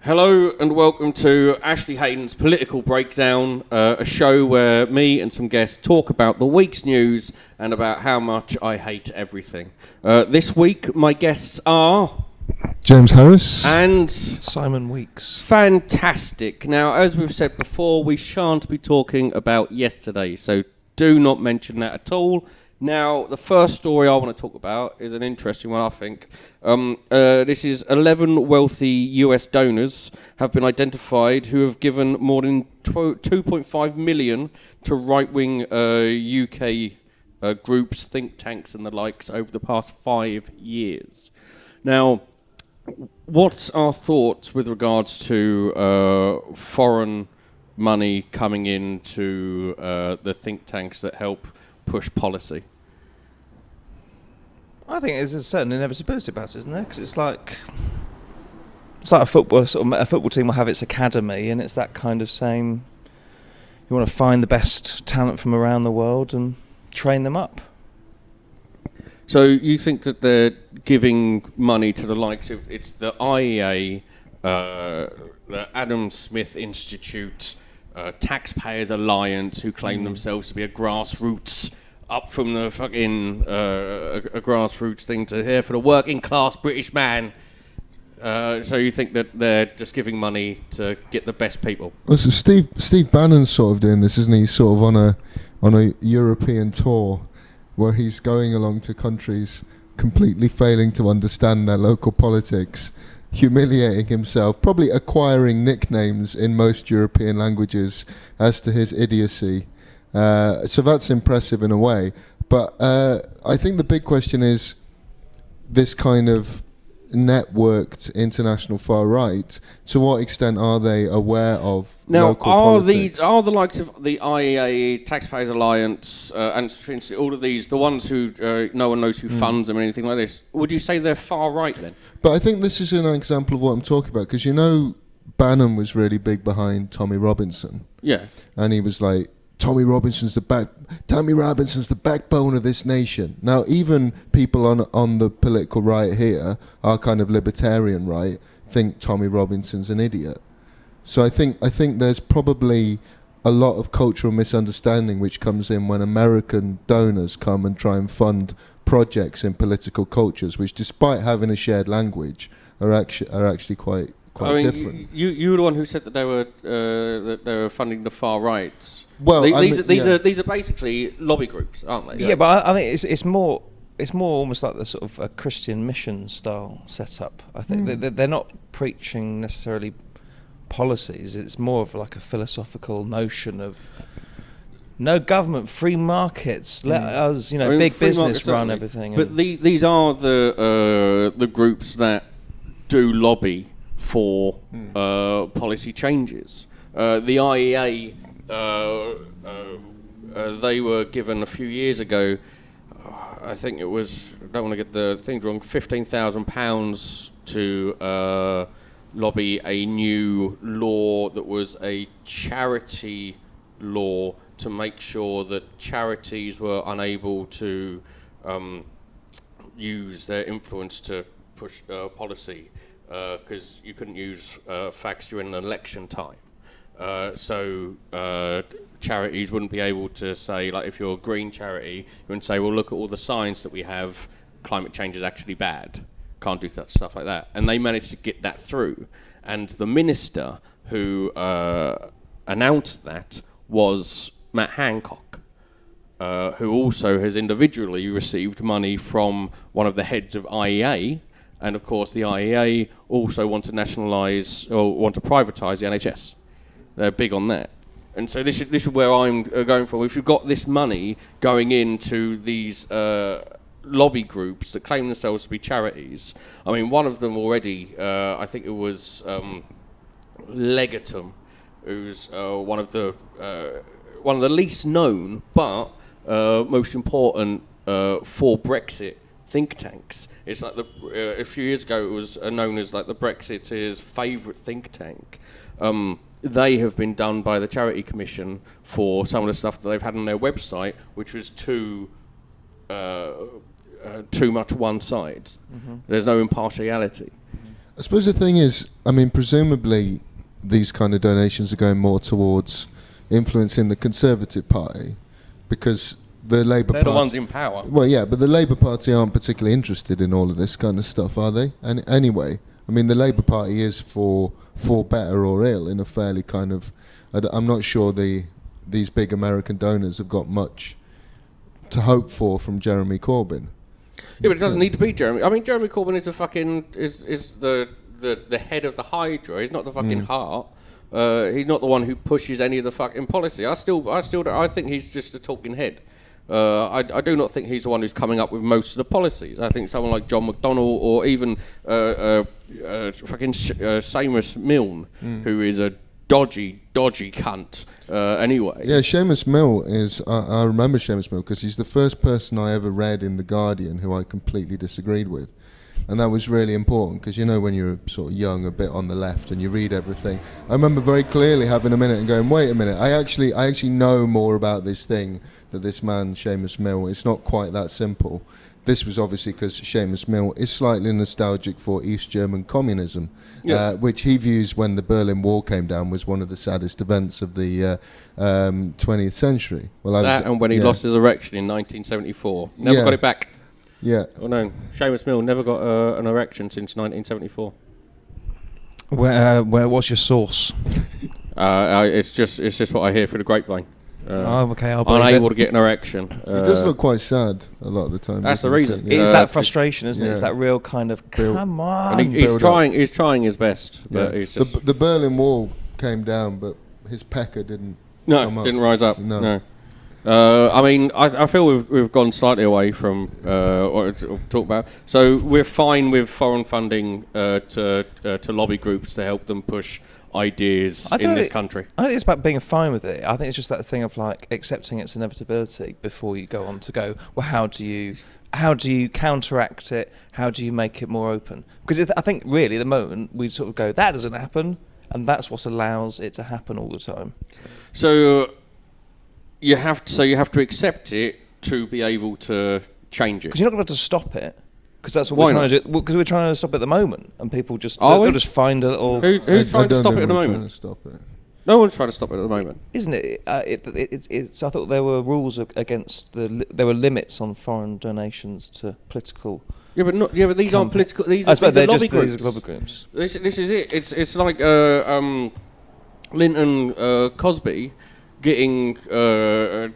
Hello and welcome to Ashley Haden's Political Breakdown, a show where me and some guests talk about the week's news and about how much I hate everything. This week, my guests are... James Harris and Simon Weeks. Fantastic. Now, as we've said before, we shan't be talking about yesterday, so do not mention that at all. Now, the first story I want to talk about is an interesting one, I think. This is 11 wealthy US donors have been identified who have given more than 2.5 million to right-wing UK groups, think tanks and the likes over the past 5 years. Now, what's our thoughts with regards to foreign money coming into the think tanks that help push policy? I think there's a certain inevitability about it, isn't there? Because it's like a football team will have its academy, and it's that kind of same. You want to find the best talent from around the world and train them up. So you think that they're giving money to the likes of it's the IEA, the Adam Smith Institute, Taxpayers Alliance, who claim themselves to be a grassroots, up from the fucking a grassroots thing to here for the working class British man. So you think that they're just giving money to get the best people? Well, so Steve Bannon's sort of doing this, isn't he? He's sort of on a European tour where he's going along to countries completely failing to understand their local politics, humiliating himself, probably acquiring nicknames in most European languages as to his idiocy. So that's impressive in a way. But I think the big question is this kind of networked international far right. To what extent are they aware of local politics? Are the likes of the IEA, Taxpayers Alliance, and all of these, the ones who no one knows who funds them or anything like this, would you say they're far right then? But I think this is an example of what I'm talking about, because Bannon was really big behind Tommy Robinson. Yeah. And he was like, Tommy Robinson's the backbone of this nation. Now, even people on the political right here, our kind of libertarian right, think Tommy Robinson's an idiot. So I think there's probably a lot of cultural misunderstanding which comes in when American donors come and try and fund projects in political cultures, which, despite having a shared language, are actually quite different. You were the one who said that they were funding the far right. Well, these are basically lobby groups, aren't they? Yeah, but I think it's more almost like the sort of a Christian mission style setup. I think they're not preaching necessarily policies. It's more of like a philosophical notion of no government, free markets. Let us, big business run everything. But these are the groups that do lobby for policy changes. The IEA. They were given a few years ago, I think it was, I don't want to get the things wrong, £15,000 to lobby a new law that was a charity law to make sure that charities were unable to use their influence to push policy, because you couldn't use fax during an election time. So charities wouldn't be able to say, like, if you're a green charity, you wouldn't say, well, look at all the science that we have, climate change is actually bad. Can't do stuff like that. And they managed to get that through. And the minister who announced that was Matt Hancock, who also has individually received money from one of the heads of IEA. And, of course, the IEA also want to nationalise or want to privatise the NHS. They're big on that. And so this is where I'm going from. If you've got this money going into these lobby groups that claim themselves to be charities, I mean, one of them already, I think it was Legatum, who's one of the least known but most important for Brexit think tanks. It's like a few years ago it was known as like the Brexiteers' favourite think tank. They have been done by the Charity Commission for some of the stuff that they've had on their website, which was too much one side. Mm-hmm. There's no impartiality. I suppose the thing is, I mean, presumably these kind of donations are going more towards influencing the Conservative Party, because the Labour Party... They're the ones in power. Well, yeah, but the Labour Party aren't particularly interested in all of this kind of stuff, are they? And anyway, I mean, the Labour Party is for better or ill in a fairly kind of... I'm not sure these big American donors have got much to hope for from Jeremy Corbyn. Yeah, but it doesn't need to be Jeremy. I mean, Jeremy Corbyn is a fucking is the head of the Hydra. He's not the fucking heart. He's not the one who pushes any of the fucking policy. I think he's just a talking head. I do not think he's the one who's coming up with most of the policies. I think someone like John McDonnell or even fucking Seamus Milne, who is a dodgy cunt. Anyway. Yeah, Seamus Mill is... I remember Seamus Mill because he's the first person I ever read in The Guardian who I completely disagreed with. And that was really important because, you know, when you're sort of young, a bit on the left, and you read everything. I remember very clearly having a minute and going, wait a minute, I actually know more about this thing that this man, Seamus Mill. It's not quite that simple. This was obviously because Seamus Mill is slightly nostalgic for East German communism, yes. Which he views when the Berlin Wall came down was one of the saddest events of the 20th century. Well, and when he lost his erection in 1974. Never got it back. Yeah. Oh no, Seamus Mill never got an erection since 1974. Where was your source? It's just what I hear through the grapevine. Okay, I'll believe unable it. to get an erection. He does look quite sad a lot of the time. That's the reason. It is that frustration, isn't it? It's that real kind of come on. And he's trying his best, but he's just the Berlin Wall came down, but his pecker didn't. Didn't rise up. No. I mean, I feel we've gone slightly away from what to talk about. So we're fine with foreign funding to lobby groups to help them push ideas in this country. I don't think it's about being fine with it. I think it's just that thing of like accepting its inevitability before you go on to go, well, how do you counteract it? How do you make it more open? Because I think really at the moment we sort of go, that doesn't happen, and that's what allows it to happen all the time. So you have to accept it to be able to change it. Because you're not going to be able to stop it. Because that's what we're trying to do. Because we're trying to stop it at the moment, and people just they'll just find a little. Who's trying to stop it at the moment? No one's trying to stop it at the moment. Isn't it? It's. I thought there were rules against there were limits on foreign donations to political. Yeah, but these aren't political. These are lobby groups. These are lobby groups. This is it. It's like Linton Cosby getting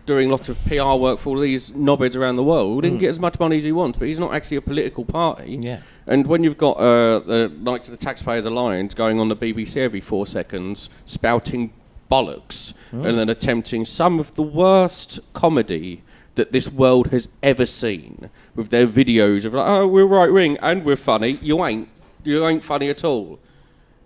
doing lots of PR work for all these knobheads around the world. He didn't get as much money as he wants, but he's not actually a political party. Yeah. And when you've got the Knights of the Taxpayers Alliance going on the BBC every 4 seconds, spouting bollocks, and then attempting some of the worst comedy that this world has ever seen, with their videos of like, oh, we're right wing and we're funny. You ain't funny at all.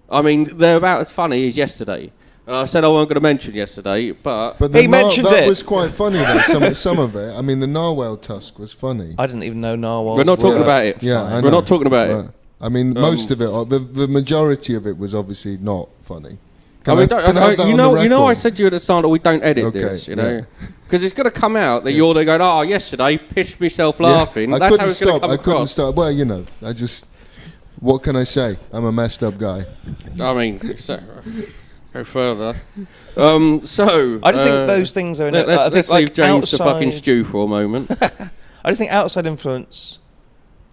I mean, they're about as funny as yesterday. I said I wasn't going to mention yesterday, but he mentioned that it. Was quite funny though. Some of it. I mean, the narwhal tusk was funny. I didn't even know narwhals. We're not talking about it. Yeah, we're not talking about it. I mean, most of it, the majority of it was obviously not funny. You know, I said to you at the start that we don't edit this, you know, because it's going to come out that you're there going, oh, yesterday pissed myself laughing. Yeah, That's how it's going to come across. I couldn't stop. Well, you know, what can I say? I'm a messed up guy. I mean, go further. I just think those things are. Let's leave James to fucking stew for a moment. I just think outside influence,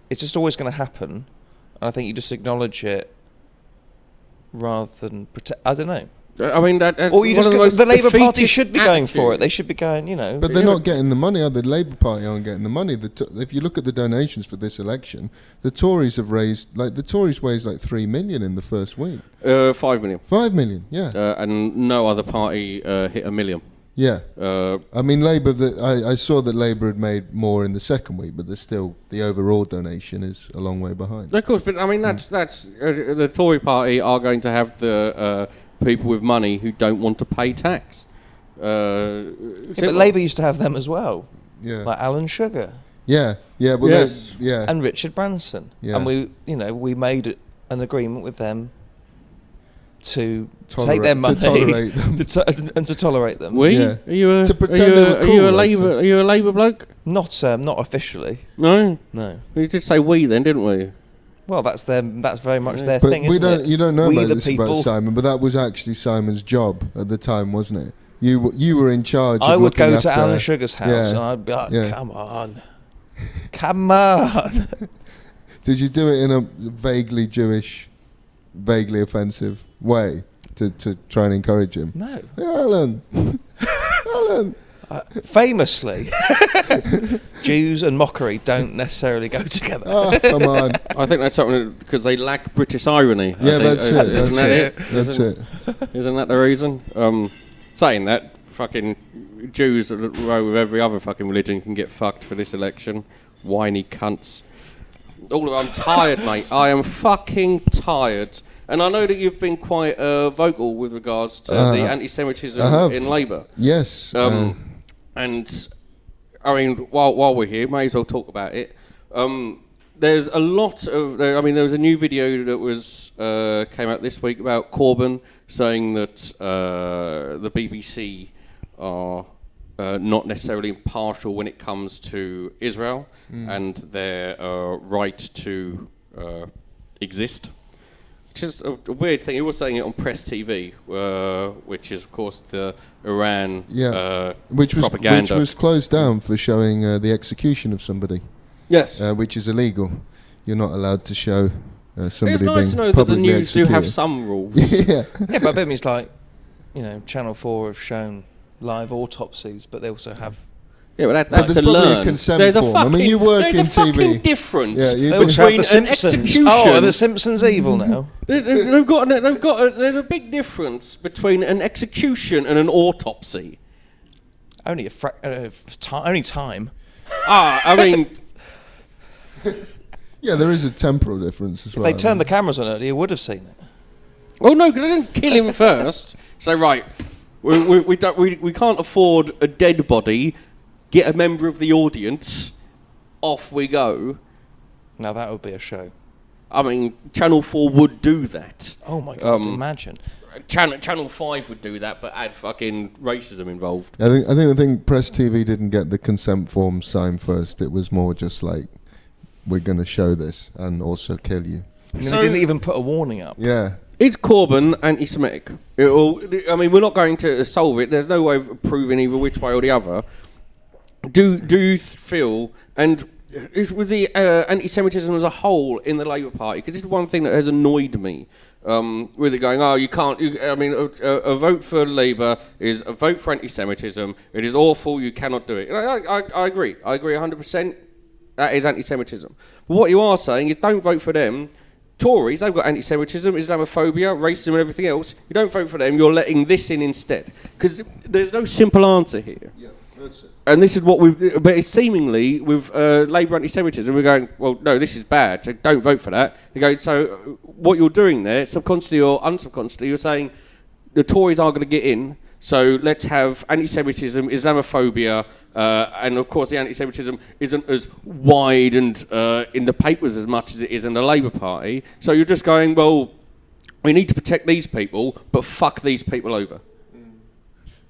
it's just always going to happen, and I think you just acknowledge it rather than pretend. I don't know. I mean, that's or you just the Labour Party should be going for it. They should be going, you know. But they're not getting the money. The Labour Party aren't getting the money. If you look at the donations for this election, the Tories have raised the Tories raised like 3 million in the first week. 5 million. 5 million, yeah. And no other party hit 1 million. Yeah. I mean, Labour. I saw that Labour had made more in the second week, but there's still the overall donation is a long way behind. Of course, but I mean that's the Tory Party are going to have the people with money who don't want to pay tax. But Labour used to have them as well. Yeah. Like Alan Sugar. Yeah. Yeah. Well, yes. Yeah. And Richard Branson. Yeah. And we made an agreement with them to take their money, to tolerate them, and to tolerate them. Are you to pretend they were cool, Are you a Labour bloke? Not officially. No. No. We did say we then, didn't we? Well, that's very much their But thing, we isn't don't. it? You don't know We about the this people. about Simon, but that was actually Simon's job at the time, wasn't it? You were in charge. I of would looking go after, to Alan Sugar's house Yeah. and I'd be like, Yeah. come on. Come on. Did you do it in a vaguely Jewish, vaguely offensive way to try and encourage him? No. Hey, Alan, Alan. Famously, Jews and mockery don't necessarily go together. Oh, come on. I think that's something because they lack British irony. Yeah, I think. that's it. Isn't that it? That's it. Isn't that the reason? Saying that, fucking Jews that row with every other fucking religion can get fucked for this election. Whiny cunts. I'm tired, mate. I am fucking tired. And I know that you've been quite vocal with regards to the anti-Semitism in Labour. Yes. And I mean, while we're here, may as well talk about it. There's a lot of. There was a new video that was came out this week about Corbyn saying that the BBC are not necessarily impartial when it comes to Israel and their right to exist. Which is a weird thing. He was saying it on Press TV, which is, of course, the Iran propaganda. Which was closed down for showing the execution of somebody. Yes. Which is illegal. You're not allowed to show somebody it's nice being to know that the publicly news do have executed. some rules. Yeah. Yeah, but I mean, it's like, Channel 4 have shown live autopsies, but they also have... Yeah, but But that's there's to probably learn. a consent There's a form. fucking, I mean, you work there's in a fucking TV. difference Yeah, you They do. also have between The an Simpsons. execution... Oh, are The Simpsons evil now? There's a big difference between an execution and an autopsy. Only only time. I mean... Yeah, there is a temporal difference as If well. they turned the cameras on earlier, you would have seen it. Well, no, because they didn't kill him first. So, right, we can't afford a dead body. Get a member of the audience. Off we go. Now that would be a show. I mean, Channel 4 would do that. Oh my God, imagine. Channel 5 would do that, but add fucking racism involved. I think Press TV didn't get the consent form signed first. It was more just like, we're going to show this and also kill you. They didn't even put a warning up. Yeah. Is Corbyn anti-Semitic? We're not going to solve it. There's no way of proving either which way or the other. Do you feel, and with the anti-Semitism as a whole in the Labour Party, because this is one thing that has annoyed me, with it going, you can't, a vote for Labour is a vote for anti-Semitism. It is awful, you cannot do it. I agree 100%. That is anti-Semitism. But what you are saying is don't vote for them. Tories, they've got anti-Semitism, Islamophobia, racism and everything else. You don't vote for them, you're letting this in instead. Because there's no simple answer here. Yeah, that's it. And this is what but it's seemingly with Labour anti-Semitism, we're going, well, no, this is bad, so don't vote for that. They go, so what you're doing there, subconsciously or unsubconsciously, you're saying the Tories are going to get in, so let's have anti-Semitism, Islamophobia, and of course the anti-Semitism isn't as wide and in the papers as much as it is in the Labour Party. So you're just going, well, we need to protect these people, but fuck these people over.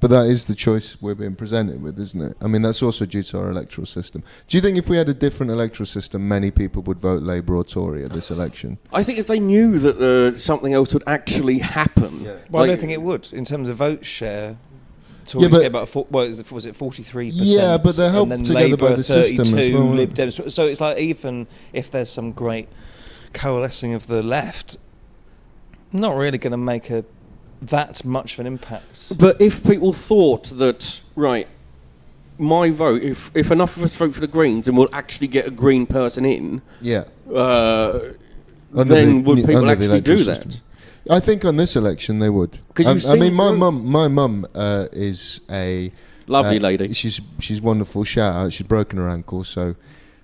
But that is the choice we're being presented with, isn't it? I mean, that's also due to our electoral system. Do you think if we had a different electoral system, many people would vote Labour or Tory at this election? I think if they knew that something else would actually happen... Well, like, I don't think it would. In terms of vote share, Yeah, Tories but- get about, was it 43%? Yeah, but they're helped and then together by Labour the system as 32, well. Lib Dems. So it's like even if there's some great coalescing of the left, not really going to make that much of an impact. But if people thought that, right, my vote, if enough of us vote for the Greens and we'll actually get a Green person in, Yeah. then would people actually do that? I think on this election they would. I mean, my mum is a Lovely lady. She's wonderful. Shout out. She's broken her ankle, so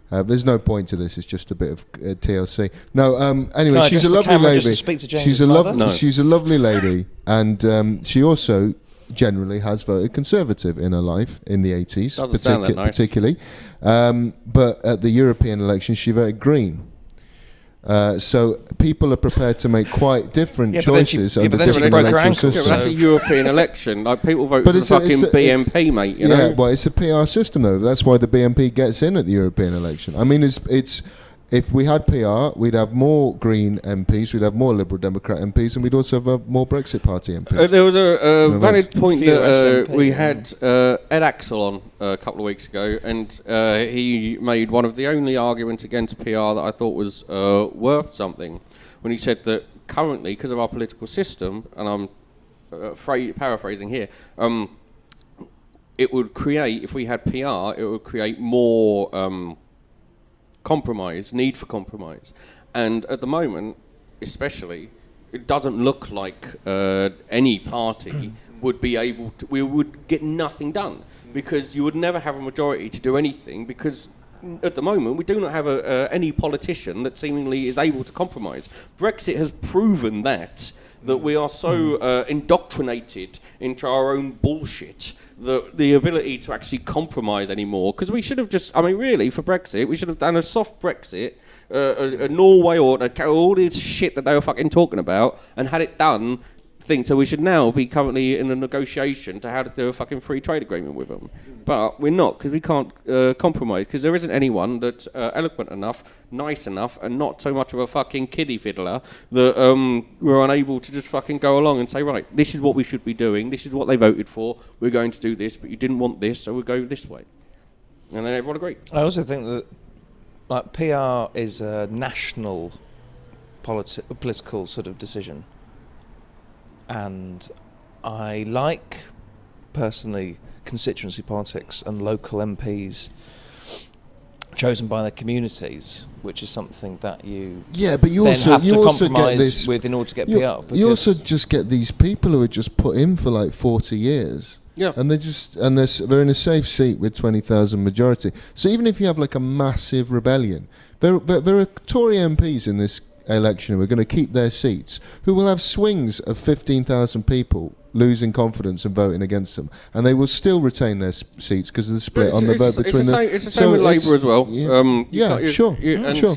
there's no point to this. It's just a bit of TLC. No. Anyway, she's a lovely lady. Just to speak to James' She's mother? She's a lovely lady, and she also generally has voted Conservative in her life in the 80s, Doesn't sound that nice. particularly. But at the European election, she voted Green. So people are prepared to make quite different choices under different electoral systems. That's a European election. Like people vote But for it's the a- fucking it's a- BNP, mate. You know? Well, it's a PR system though. That's why the BNP gets in at the European election. I mean, it's if we had PR, we'd have more Green MPs, we'd have more Liberal Democrat MPs, and we'd also have more Brexit Party MPs. There was a valid point Fewer that SNP, we yeah. had Ed Axel on a couple of weeks ago, and he made one of the only arguments against PR that I thought was worth something, when he said that currently, because of our political system, and I'm paraphrasing here, it would create, if we had PR, it would create more need for compromise. And at the moment, especially, it doesn't look like any party would be able to, we would get nothing done, because you would never have a majority to do anything, because at the moment we do not have any politician that seemingly is able to compromise. Brexit has proven that we are so indoctrinated into our own bullshit, the ability to actually compromise anymore, because we should have just, I mean, really, for Brexit, we should have done a soft Brexit, a Norway or all this shit that they were fucking talking about, and had it done thing. So we should now be currently in a negotiation to how to do a fucking free trade agreement with them. But we're not, because we can't compromise, because there isn't anyone that's eloquent enough, nice enough, and not so much of a fucking kiddie fiddler that we're unable to just fucking go along and say, right, this is what we should be doing, this is what they voted for, we're going to do this, but you didn't want this, so we'll go this way. And then everyone agreed. I also think that, like, PR is a national political sort of decision, and I like, personally, constituency politics and local MPs chosen by their communities, which is something that you but you then also have you to also compromise get this with in order to get you, PR. you also just get these people who are just put in for like 40 years. Yeah. And they're in a safe seat with 20,000 majority. So even if you have like a massive rebellion, there are Tory MPs in this election who are going to keep their seats, who will have swings of 15,000 people losing confidence and voting against them, and they will still retain their seats because of the split on the vote between them. It's the same with Labour as well. Sure.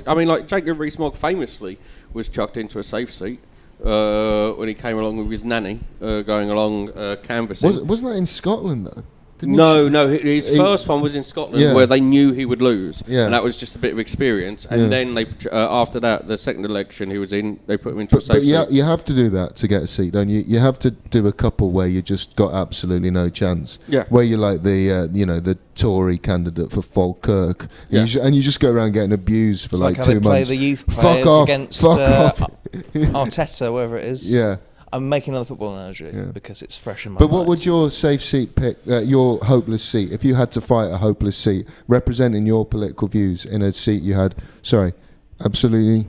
I mean, like, Jacob Rees-Mogg famously was chucked into a safe seat when he came along with his nanny, going along canvassing. Wasn't that in Scotland though? No, his first one was in Scotland, where they knew he would lose, and that was just a bit of experience. And then they, after that, the second election he was in, they put him into a safe seat. You have to do that to get a seat, don't you? You have to do a couple where you just got absolutely no chance. Yeah. Where you're like the Tory candidate for Falkirk, and you just go around getting abused for it's like 2 how they months. play the youth players against Arteta, wherever it is. Yeah. I'm making another football analogy because it's fresh in my mind. But mind. what would your safe seat pick, your hopeless seat, if you had to fight a hopeless seat, representing your political views in a seat you had? Sorry, absolutely.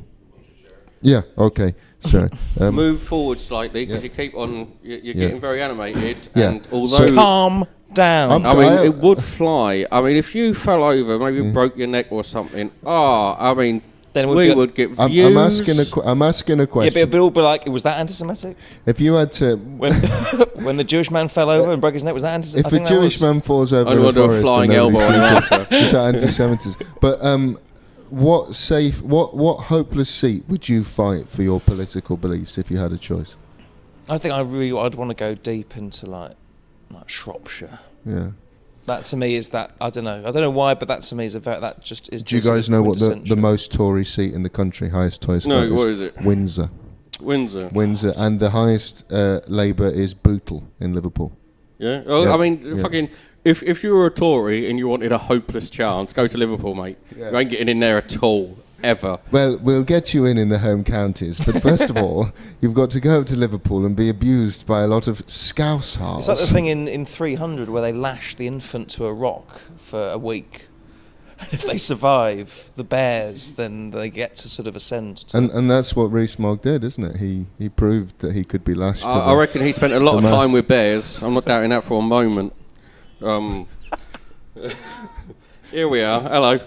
Yeah, okay, sorry. Move forward slightly, because you keep on, you're getting very animated. Yeah. And although calm down. I mean, it would fly. I mean, if you fell over, maybe broke your neck or something, then we would get views. I'm asking a question. Yeah, but it'll be like, was that anti-Semitic? If you had to... When the Jewish man fell over and broke his neck, was that anti-Semitic? If a Jewish man falls over in a forest, flying elbow is that anti-Semitism? But what hopeless seat would you fight for your political beliefs if you had a choice? I think I'd want to go deep into like Shropshire. Yeah. That to me is that, I don't know why, but that to me is that just is. Do you guys know what the most Tory seat in the country, highest Tory seat? No, what is it? Windsor, and the highest Labour is Bootle in Liverpool. Yeah. I mean, fucking. If you were a Tory and you wanted a hopeless chance, go to Liverpool, mate. Yeah. You ain't getting in there at all. Ever. Well, we'll get you in the home counties, but first of all, you've got to go up to Liverpool and be abused by a lot of scouse-hards. It's like the thing in 300 where they lash the infant to a rock for a week. And if they survive the bears, then they get to sort of ascend. And that's what Rees-Mogg did, isn't it? He proved that he could be lashed. I reckon he spent a lot of time with bears. I'm not doubting that for a moment. Here we are. Hello.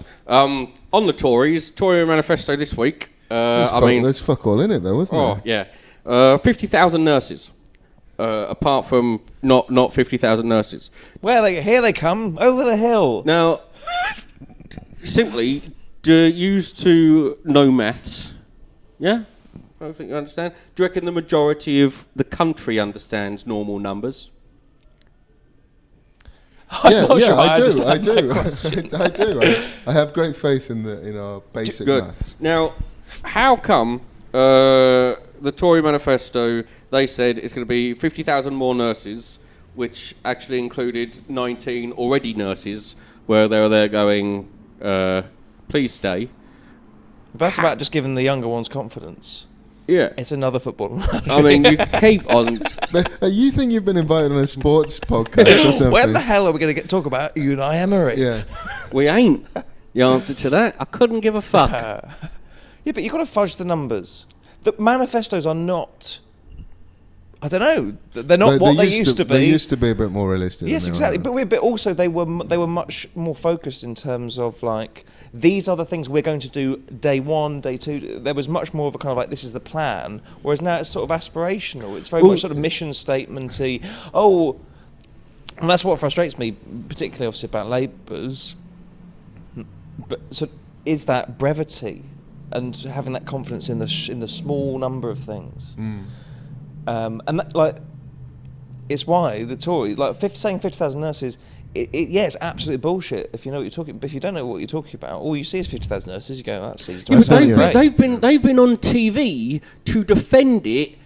On the Tories, Tory manifesto this week. There's fuck all in it, though, isn't there? Oh, yeah. 50,000 nurses. Apart from not 50,000 nurses. Here they come, over the hill. Now, simply, used to know maths. Yeah? I don't think you understand. Do you reckon the majority of the country understands normal numbers? Yeah, not sure I do. understand that I do. I have great faith in our basic Good. maths. Now, how come the Tory manifesto, they said it's going to be 50,000 more nurses, which actually included 19 already nurses, where they were there going, please stay. That's about just giving the younger ones confidence. Yeah. It's another football. I mean, you keep on... But, you think you've been invited on a sports podcast or something? When the hell are we going to talk about Unai Emery? Yeah. We ain't. The answer to that, I couldn't give a fuck. Yeah, but you've got to fudge the numbers. The manifestos are not... I don't know. They're not what they used to be. They used to be a bit more realistic. Yes, exactly. But also they were much more focused in terms of like, these are the things we're going to do day one, day two. There was much more of a kind of like, this is the plan. Whereas now it's sort of aspirational. It's very much sort of mission statementy. Oh, and that's what frustrates me, particularly obviously about Labour's. But so is that brevity and having that confidence in the small number of things. And that, like, it's why the Tory, like, saying 50,000 nurses, yeah, it's absolutely bullshit if you know what you're talking. But if you don't know what you're talking about, all you see is 50,000 nurses. You go, that's easy to understand. They've been on TV to defend it,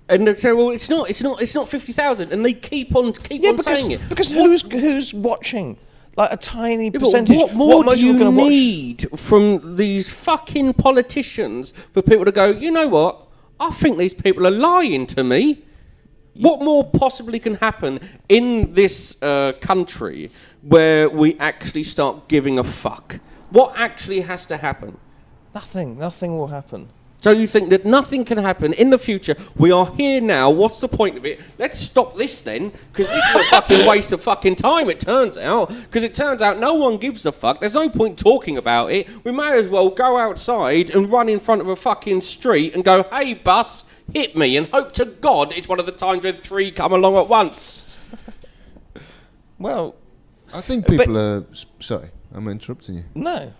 and they say, well, it's not 50,000, and they keep on saying it. Because who's watching? Like a tiny percentage. What more do you need from these fucking politicians for people to go, you know what? I think these people are lying to me. What more possibly can happen in this country where we actually start giving a fuck? What actually has to happen? Nothing will happen. So you think that nothing can happen in the future? We are here now. What's the point of it? Let's stop this then, because this is a fucking waste of fucking time, it turns out. Because it turns out no one gives a fuck. There's no point talking about it. We may as well go outside and run in front of a fucking street and go, hey, bus, hit me, and hope to God it's one of the times when 3 come along at once. Well, I think people are... Sorry, I'm interrupting you. No.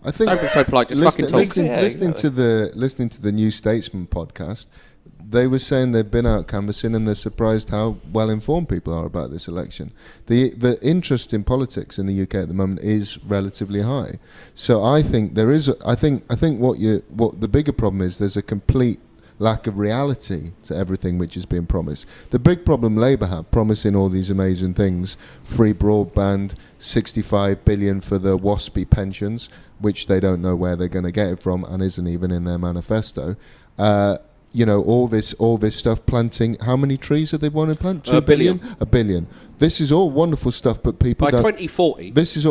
I think don't be so polite. Just fucking talk. Listening to the New Statesman podcast, they were saying they've been out canvassing and they're surprised how well informed people are about this election. The interest in politics in the UK at the moment is relatively high. So I think there is. I think what the bigger problem is, there's a complete lack of reality to everything which is being promised. The big problem Labour have, promising all these amazing things, free broadband, 65 billion for the waspy pensions, which they don't know where they're going to get it from and isn't even in their manifesto. All this stuff, planting, how many trees have they wanted to plant? 2 billion? A billion. This is all wonderful stuff, but people by 2040. This is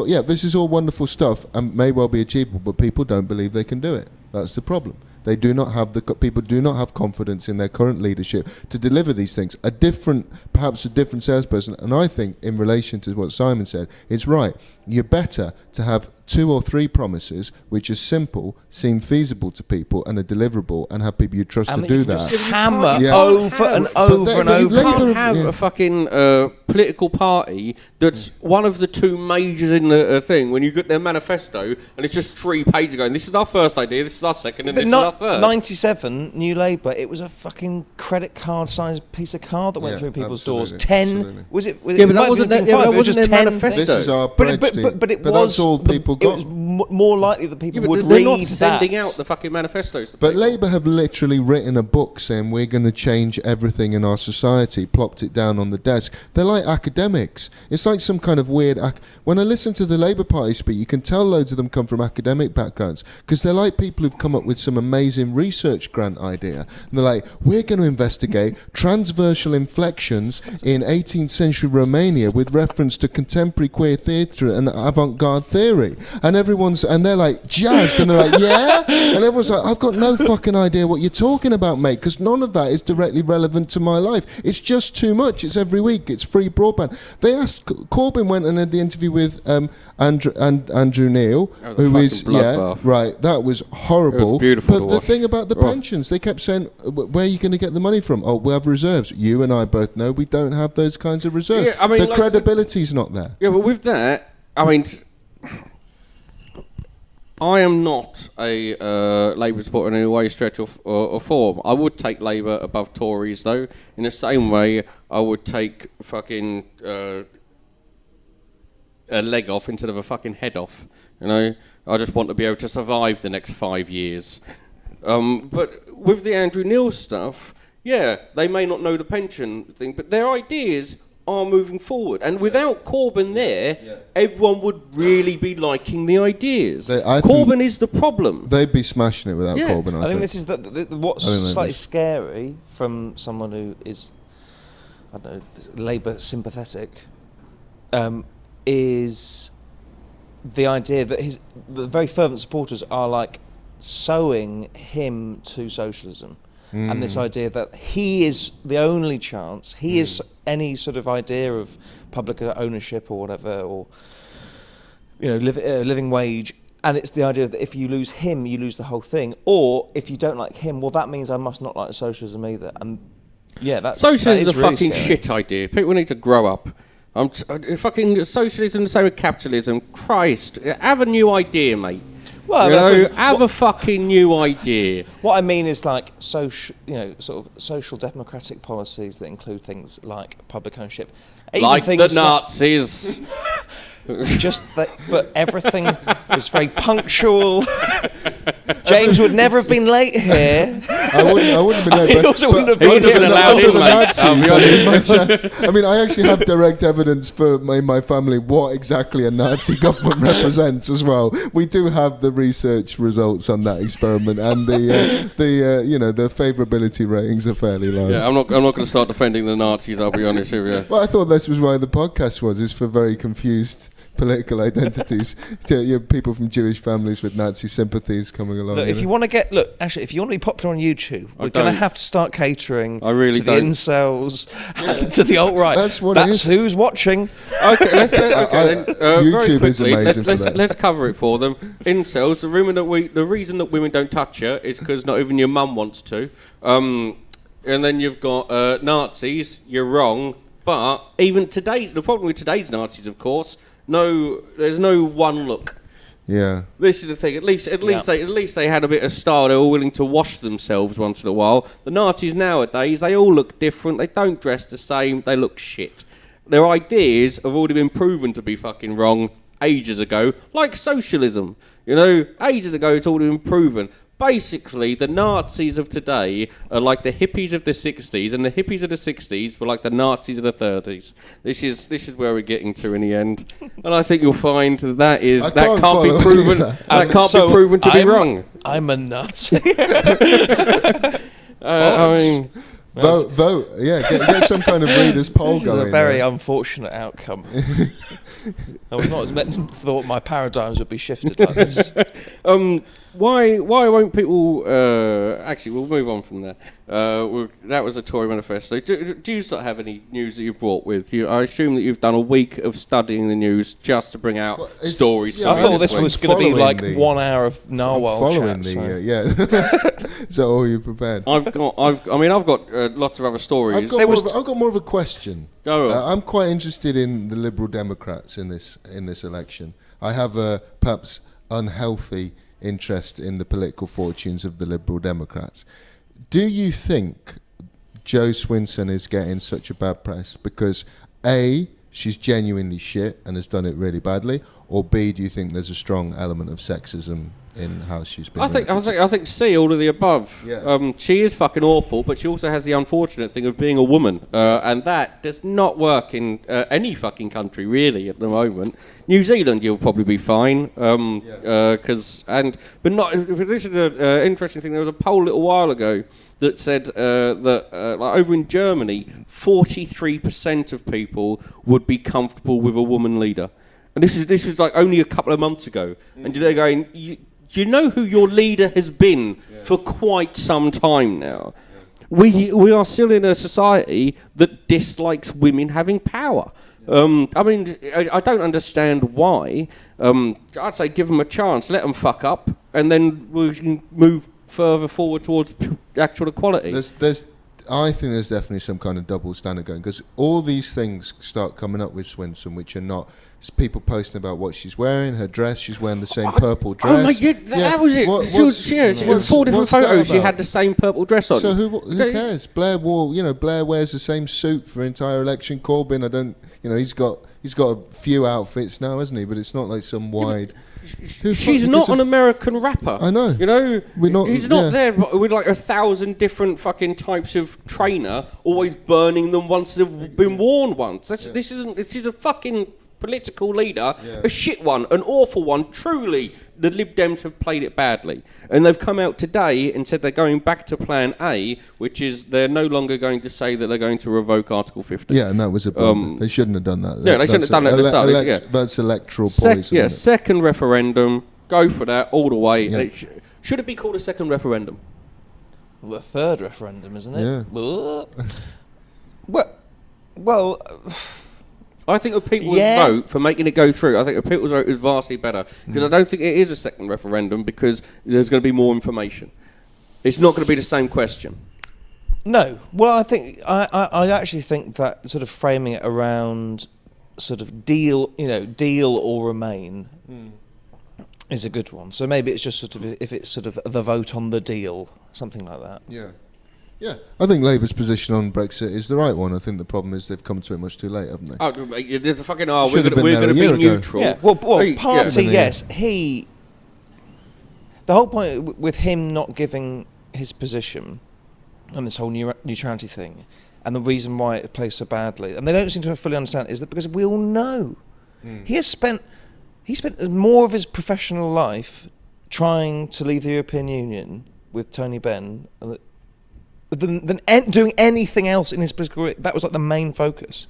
all wonderful stuff and may well be achievable, but people don't believe they can do it. That's the problem. They do not have people do not have confidence in their current leadership to deliver these things. Perhaps a different salesperson, and I think in relation to what Simon said, it's right. You're better to have 2 or 3 promises which are simple, seem feasible to people, and are deliverable, and have people you trust to do that. Hammer over and over and over. You can't have a fucking political party that's one of the 2 majors in the thing when you get their manifesto and it's just 3 pages going, this is our first idea, this is our second, and this is our third. 97, New Labour, it was a fucking credit card sized piece of card that went through people's doors. 10, absolutely. was it? Yeah, but that wasn't their manifesto. This is our But that's all people got. It was more likely that people would they're read not that. sending out the fucking manifestos. But Labour have literally written a book saying we're going to change everything in our society, plopped it down on the desk. They're like academics. It's like some kind of weird... When I listen to the Labour Party speak, you can tell loads of them come from academic backgrounds, because they're like people who've come up with some amazing research grant idea. And they're like, we're going to investigate transversal inflections in 18th century Romania with reference to contemporary queer theatre and avant-garde theory. And they're like jazzed, and they're like, yeah? And everyone's like, I've got no fucking idea what you're talking about, mate, because none of that is directly relevant to my life. It's just too much. It's every week. It's free broadband. They asked, Corbyn went and had the interview with Andrew Neil, who is, right, that was horrible. It was beautiful. But the thing about the pensions, they kept saying, where are you going to get the money from? Oh, we have reserves. You and I both know we don't have those kinds of reserves. Yeah, I mean, the credibility's not there. Yeah, but with that, I mean... I am not a Labour supporter in any way, stretch or form. I would take Labour above Tories, though. In the same way, I would take fucking a leg off instead of a fucking head off. You know, I just want to be able to survive the next 5 years. But with the Andrew Neil stuff, yeah, they may not know the pension thing, but their ideas are moving forward. And without Corbyn there, everyone would really be liking the ideas. Corbyn is the problem. They'd be smashing it without Corbyn, I think this is what's slightly scary from someone who is, I don't know, Labour sympathetic, is the idea that the very fervent supporters are like sowing him to socialism. And this idea that he is the only chance, he is any sort of idea of public ownership or whatever, or living wage, and it's the idea that if you lose him, you lose the whole thing, or if you don't like him, well, that means I must not like socialism either. And socialism is a really fucking scary. Shit idea. People need to grow up. Fucking socialism, the same with capitalism. Christ, have a new idea, mate. Well, have a fucking new idea. What I mean is like sort of social democratic policies that include things like public ownership, Like the Nazis. Just that, but everything was very punctual. James would never have been late here. I wouldn't have been late. He also wouldn't have been wouldn't have been allowed in, the mate. Nazis. I mean, I actually have direct evidence in my family what exactly a Nazi government represents as well. We do have the research results on that experiment, and the favourability ratings are fairly low. Yeah, I'm not going to start defending the Nazis. I'll be honest with you. Well, I thought this was why the podcast is for very confused political identities. People from Jewish families with Nazi sympathies coming along. Look, if you want to actually, if you want to be popular on YouTube, we're going to have to start catering I really to the incels, to the alt-right. That's who's watching. Okay, then, YouTube very is quickly, amazing for that. let's cover it for them. Incels, the reason that women don't touch you is because not even your mum wants to. And then you've got Nazis, you're wrong, but even the problem with today's Nazis, of course, there's no one look. Yeah. This is the thing. At least they had a bit of style. They were willing to wash themselves once in a while. The Nazis nowadays, they all look different. They don't dress the same. They look shit. Their ideas have already been proven to be fucking wrong ages ago, like socialism. Ages ago it's already been proven. Basically, the Nazis of today are like the hippies of the 60s, and the hippies of the 60s were like the Nazis of the 30s. This is where we're getting to in the end, and I think you'll find that can't be proven. That can't be proven to be wrong. I'm a Nazi. I mean, vote. Yeah, get some kind of readers poll this going. This is a very unfortunate outcome. I was not thought my paradigms would be shifted like this. Why won't people... actually, we'll move on from there. That was a Tory manifesto. Do you not have any news that you brought with you? I assume that you've done a week of studying the news just to bring out stories. I thought this was going to be like 1 hour of narwhal chat. Is that all you prepared? I've got lots of other stories. I've got more of a question. Go on. I'm quite interested in the Liberal Democrats in this election. I have a perhaps unhealthy interest in the political fortunes of the Liberal Democrats. Do you think Jo Swinson is getting such a bad press because A, she's genuinely shit and has done it really badly, or B, do you think there's a strong element of sexism in how she's been? I think C, all of the above. Yeah. She is fucking awful, but she also has the unfortunate thing of being a woman, and that does not work in any fucking country really at the moment. New Zealand, you'll probably be fine, but this is an interesting thing. There was a poll a little while ago that said that over in Germany, 43% of people would be comfortable with a woman leader, and this is like only a couple of months ago, and they're going. You know who your leader has been for quite some time now. We are still in a society that dislikes women having power. I don't understand why. I'd say give them a chance, let them fuck up, and then we can move further forward towards actual equality. There's I think there's definitely some kind of double standard going, because all these things start coming up with Swinson, which are not. It's people posting about what she's wearing, her dress. She's wearing the same purple dress. Oh my god, that was it. In 4 different photos, she had the same purple dress on. So who cares? Blair Blair wears the same suit for entire election. Corbyn, he's got a few outfits now, hasn't he? But it's not like some wide. She's not an American rapper. I know. He's not there with like 1,000 different fucking types of trainer, always burning them once they've been worn once. She's a fucking political leader, a shit one, an awful one. Truly, the Lib Dems have played it badly. And they've come out today and said they're going back to plan A, which is they're no longer going to say that they're going to revoke Article 50. Yeah, and that was a problem. They shouldn't have done that. Yeah, they shouldn't have done that at the start. That's electoral poison. Second referendum, go for that all the way. Yeah. Should it be called a second referendum? Well, a third referendum, isn't it? Yeah. Well, I think a people's vote for making it go through, I think a people's vote is vastly better, because I don't think it is a second referendum, because there's going to be more information. It's not going to be the same question. No. Well, I think I actually think that sort of framing it around sort of deal or remain is a good one. So maybe it's just sort of, if it's sort of the vote on the deal, something like that. Yeah. Yeah, I think Labour's position on Brexit is the right one. I think the problem is they've come to it much too late, haven't they? Oh, there's a fucking we're going to be neutral. Yeah, well, party, yes. The whole point with him not giving his position on this whole neutrality thing, and the reason why it plays so badly, and they don't seem to fully understand, is that because we all know he spent more of his professional life trying to leave the European Union with Tony Benn than doing anything else in his political career. That was like the main focus.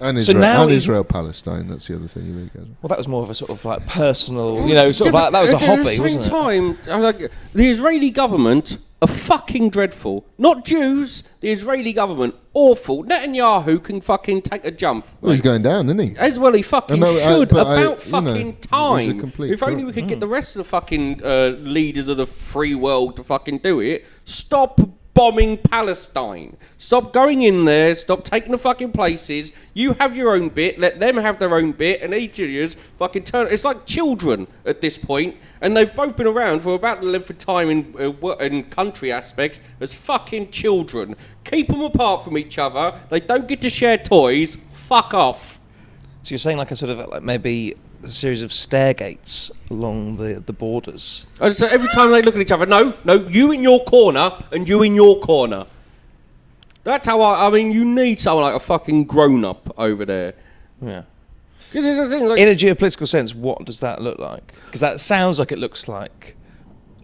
And Israel Palestine, that's the other thing you really get. Well, that was more of a sort of like personal, sort of like, that was a hobby, wasn't it? At the same time, the Israeli government are fucking dreadful. Not Jews, the Israeli government, awful. Netanyahu can fucking take a jump. Well, he's going down, isn't he? As well he fucking should. Fucking time. If only we could get the rest of the fucking leaders of the free world to fucking do it. Stop bombing Palestine. Stop going in there. Stop taking the fucking places. You have your own bit. Let them have their own bit. And each of you fucking turn. It's like children at this point, and they've both been around for about the length of time in country aspects as fucking children. Keep them apart from each other. They don't get to share toys. Fuck off. So you're saying like a sort of like maybe a series of stairgates along the borders. So every time they look at each other, no, you in your corner and you in your corner. That's how I mean, you need someone like a fucking grown-up over there. Yeah. In a geopolitical sense, what does that look like? Because that sounds like it looks like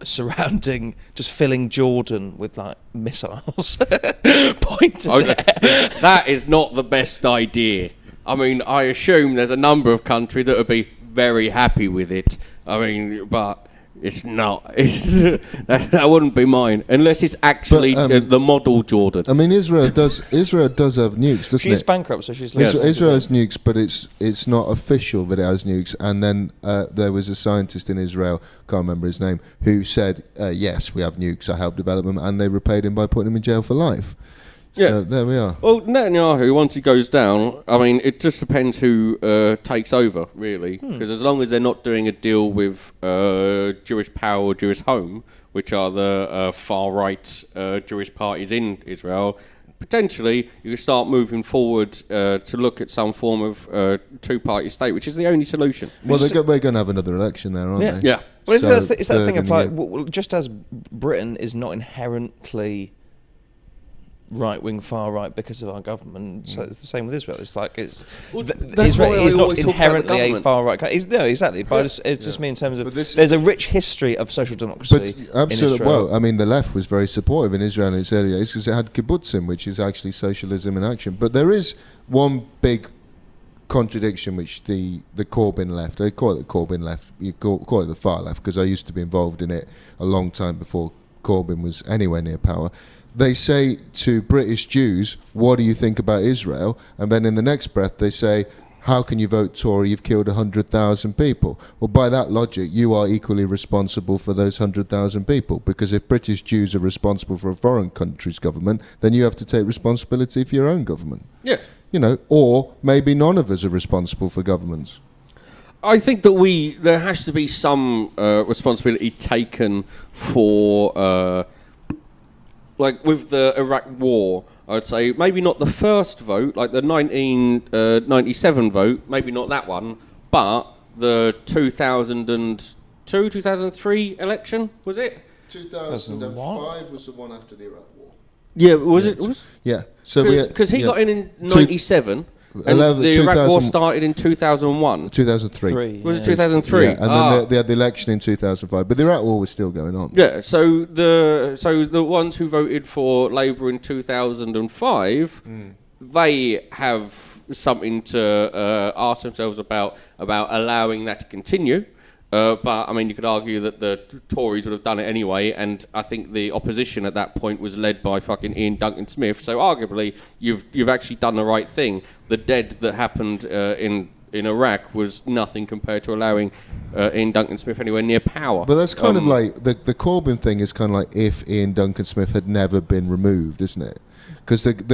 filling Jordan with like missiles pointed at. That is not the best idea. I mean, I assume there's a number of countries that would be very happy with it. I mean, but it's not. That wouldn't be mine, unless it's actually the model Jordan. I mean, Israel does have nukes, doesn't it? She's bankrupt, so she's... Israel has nukes, but it's not official that it has nukes. And then there was a scientist in Israel, can't remember his name, who said, yes, we have nukes, I helped develop them, and they repaid him by putting him in jail for life. Yeah. So there we are. Well, Netanyahu, once he goes down, I mean, it just depends who takes over, really. Because as long as they're not doing a deal with Jewish Power or Jewish Home, which are the far-right Jewish parties in Israel, potentially you can start moving forward to look at some form of two-party state, which is the only solution. Well, they're going to have another election there, aren't they? Yeah. Well, it's that thing of like, just as Britain is not inherently right-wing, far-right because of our government. So it's the same with Israel. It's like Israel is not inherently a far-right country. No, exactly. But it's just me in terms of there's a rich history of social democracy in Israel. Well, I mean, the left was very supportive in Israel in its early days because it had kibbutzim, which is actually socialism in action. But there is one big contradiction which the Corbyn left, I call it the Corbyn left, you call it the far left, because I used to be involved in it a long time before Corbyn was anywhere near power. They say to British Jews, what do you think about Israel? And then in the next breath they say, how can you vote Tory? You've killed 100,000 people. Well, by that logic, you are equally responsible for those 100,000 people, because if British Jews are responsible for a foreign country's government, then you have to take responsibility for your own government. Yes. You know, or maybe none of us are responsible for governments. I think that there has to be some responsibility taken for, like with the Iraq War, I'd say maybe not the first vote, like the 1997 vote, maybe not that one, but the 2002, 2003 election, was it? 2005 was the one after the Iraq War. Yeah, was it? Yeah. So because he got in 97. And the Iraq War started in 2001. 2003. Was it 2003? Yeah, and then they had the election in 2005, but the Iraq War was still going on. Yeah, so the ones who voted for Labour in 2005, they have something to ask themselves about allowing that to continue. But, I mean, you could argue that the Tories would have done it anyway, and I think the opposition at that point was led by fucking Ian Duncan Smith, so arguably you've actually done the right thing. The dead that happened in Iraq was nothing compared to allowing Ian Duncan Smith anywhere near power. But that's kind of like, the Corbyn thing is kind of like if Ian Duncan Smith had never been removed, isn't it? Because, it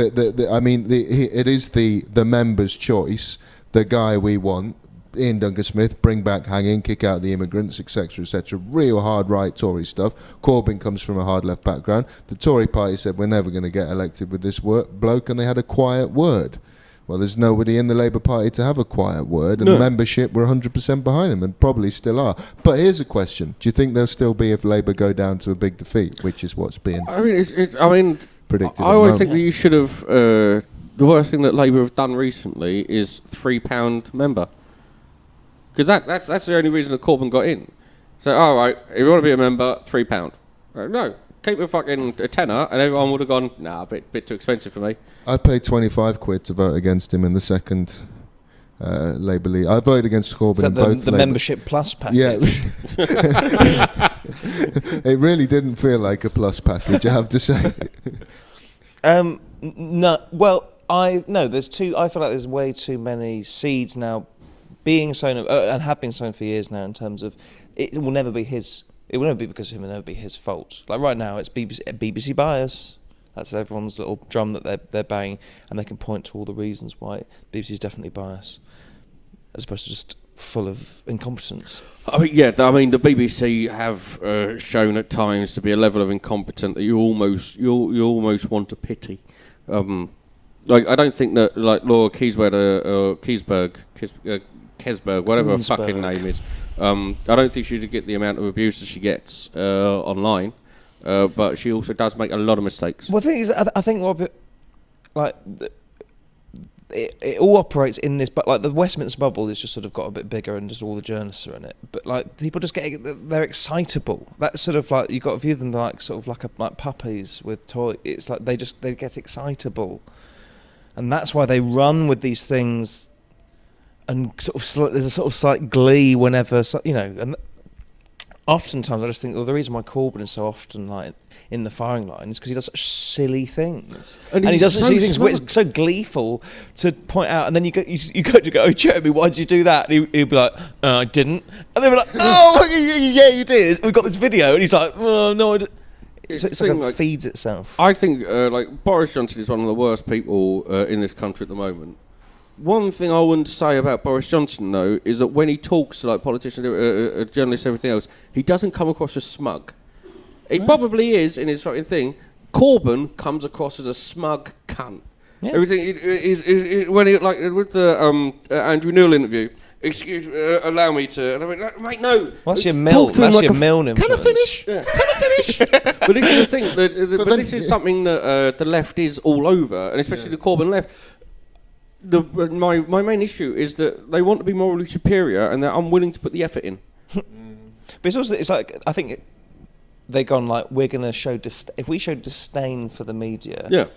is the members' choice, the guy we want, Ian Duncan Smith, bring back hanging, kick out the immigrants, etc., etc. Real hard right Tory stuff. Corbyn comes from a hard left background. The Tory party said we're never going to get elected with this bloke, and they had a quiet word. Well, there's nobody in the Labour Party to have a quiet word, and the membership were 100% behind him, and probably still are. But here's a question: do you think they'll still be if Labour go down to a big defeat, which is what's being predicted? I always think that you should have. The worst thing that Labour have done recently is £3 member. Because that's the only reason that Corbyn got in. So, all right, if you want to be a member, £3. No, keep a fucking a tenner, and everyone would have gone, nah, a bit too expensive for me. I paid 25 quid to vote against him in the second Labour league. I voted against Corbyn in both the membership plus package? Yeah. It really didn't feel like a plus package, I have to say. No, well, there's two. I feel like there's way too many seeds now being sown and have been sown for years now, in terms of it will never be his. It will never be because of him. It will never be his fault. Like right now, it's BBC bias. That's everyone's little drum that they're banging, and they can point to all the reasons why BBC is definitely biased, as opposed to just full of incompetence. I mean, yeah, I mean the BBC have shown at times to be a level of incompetent that you almost want to pity. Like I don't think that like Laura Kesberg, whatever her fucking name is. I don't think she should get the amount of abuse that she gets online, but she also does make a lot of mistakes. Well, the thing is, I think it all operates in this, but like the Westminster bubble is just sort of got a bit bigger, and just all the journalists are in it. But like people just they're excitable. That's sort of like you got to view them like sort of like puppies with toys. It's like they get excitable, and that's why they run with these things. And there's a sort of slight glee whenever, and oftentimes I just think, well, the reason why Corbyn is so often like in the firing line is because he does such silly things, and he doesn't see things. It's so gleeful to point out, and then you go to go, oh, Jeremy, why did you do that? And he'd be like, I didn't, and they'll be like, oh, yeah, you did. We've got this video, and he's like, oh, no, I didn't. It's like it feeds itself. I think like Boris Johnson is one of the worst people in this country at the moment. One thing I wouldn't say about Boris Johnson, though, is that when he talks to like politicians, journalists, everything else, he doesn't come across as smug. He probably is in his fucking thing. Corbyn comes across as a smug cunt. Yeah. Everything is when he like with the Andrew Neil interview. Allow me to. And I went, mate, no. What's your Milne? That's your Milne influence. Can I finish? Yeah. Can I finish? But this is the thing. But this is something that the left is all over, and especially the Corbyn left. My main issue is that they want to be morally superior and they're unwilling to put the effort in. But it's also, it's like, I think they've gone like, we're going to show, if we show disdain for the media, then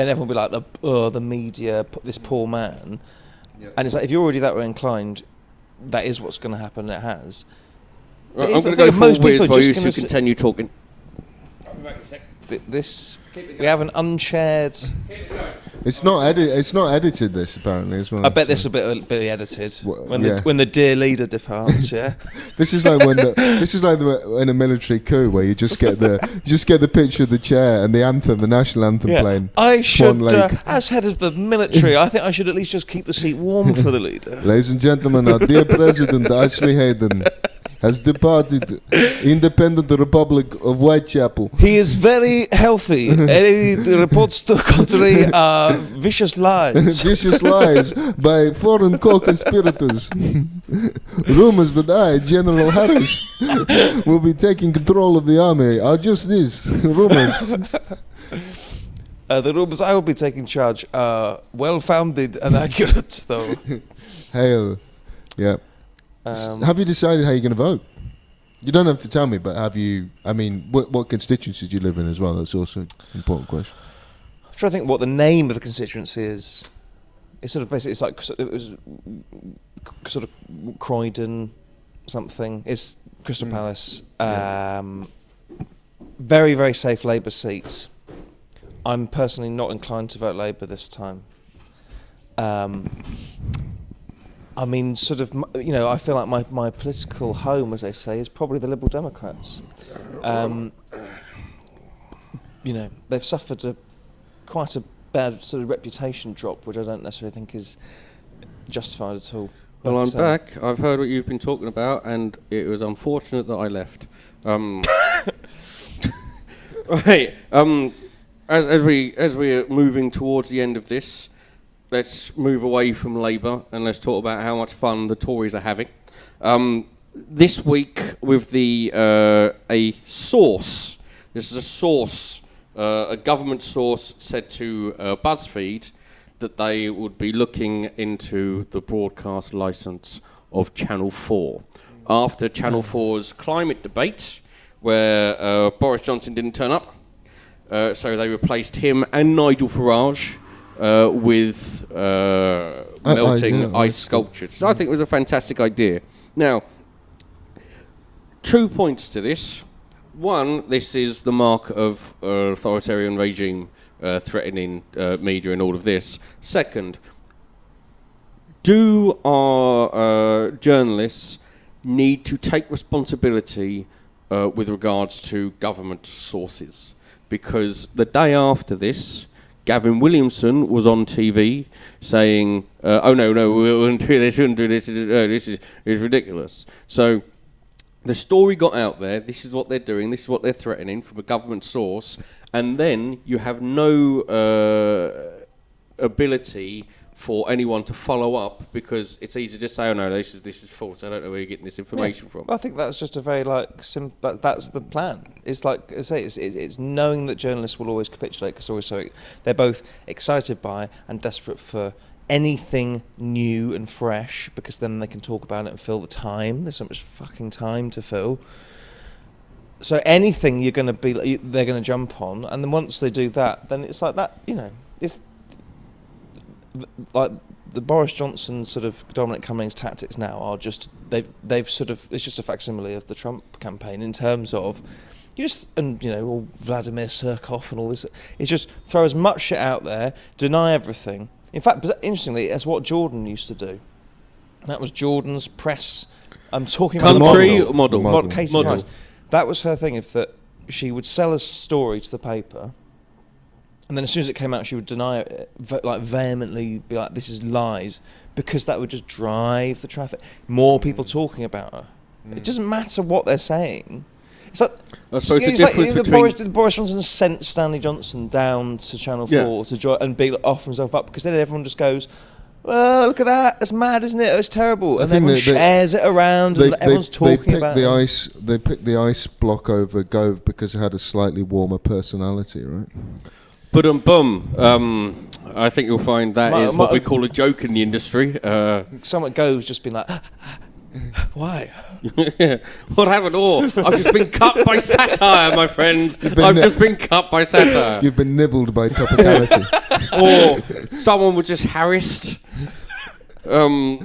everyone will be like, the media, this poor man. Yeah. And it's like, if you're already that way inclined, that is what's going to happen, and it has. Right, I'm going to go full whiz while you two continue talking. We have an unchaired... It's not edited. This apparently as well. I bet this will be edited Well, when the dear leader departs. Yeah. This is like in a military coup where you just get the picture of the chair and the anthem, the national anthem playing. I should, Swan Lake. as head of the military, I think I should at least just keep the seat warm for the leader. Ladies and gentlemen, our dear President Ashley Haden has departed, independent Republic of Whitechapel. He is very healthy. Any reports to the contrary are vicious lies. Vicious lies by foreign co-conspirators. Rumors that I, General Harris, will be taking control of the army are just this, rumors. The rumors I will be taking charge are well-founded and accurate, though. Hail. Yeah. Have you decided how you're going to vote? You don't have to tell me, but have you? I mean, what constituencies do you live in as well? That's also an important question. I'm trying to think what the name of the constituency is. It's sort of basically, it's like, it was sort of Croydon something. It's Crystal Palace. Very, very safe Labour seat. I'm personally not inclined to vote Labour this time. I mean, sort of, I feel like my political home, as they say, is probably the Liberal Democrats. They've suffered quite a bad sort of reputation drop, which I don't necessarily think is justified at all. Well, I'm back. I've heard what you've been talking about, and it was unfortunate that I left. Right. As we're moving towards the end of this, let's move away from Labour and let's talk about how much fun the Tories are having. This week, with a source, this is a source, a government source said to BuzzFeed that they would be looking into the broadcast licence of Channel 4 after Channel 4's climate debate, where Boris Johnson didn't turn up. So they replaced him and Nigel Farage with melting ice sculptures. So I think it was a fantastic idea. Now, 2 points to this. One, this is the mark of authoritarian regime threatening media and all of this. Second, do our journalists need to take responsibility with regards to government sources? Because the day after this, Gavin Williamson was on TV saying, oh no, we wouldn't do this, this is ridiculous. So the story got out there, this is what they're doing, this is what they're threatening from a government source, and then you have no ability for anyone to follow up, because it's easy to just say, oh no, this is false, I don't know where you're getting this information from. I think that's just a very that's the plan. It's like I say, it's knowing that journalists will always capitulate, because they're both excited by and desperate for anything new and fresh, because then they can talk about it and fill the time. There's so much fucking time to fill. So anything they're going to jump on, and then once they do that, then it's like that. It's like the Boris Johnson sort of Dominic Cummings tactics now are just they've sort of, it's just a facsimile of the Trump campaign in terms of all Vladimir Surkov and all this. It's just throw as much shit out there, deny everything. In fact, interestingly, that's what Jordan used to do. That was Jordan's press. I'm talking about the model. Casey Price. That was her thing. If that she would sell a story to the paper, and then as soon as it came out, she would deny it, vehemently be like, this is lies, because that would just drive the traffic. More people talking about her. It doesn't matter what they're saying. It's like, Boris Johnson sent Stanley Johnson down to Channel 4 to join and offer himself up, because then everyone just goes, well, look at that, that's mad, isn't it? It's terrible. And everyone shares it around, and everyone's talking about it. They picked the ice block over Gove because it had a slightly warmer personality, right? I think you'll find that is what we call a joke in the industry. Someone Gove's just been like, why? What happened? I've just been cut by satire, my friends. I've just been cut by satire. You've been nibbled by topicality. Or someone was just harassed. See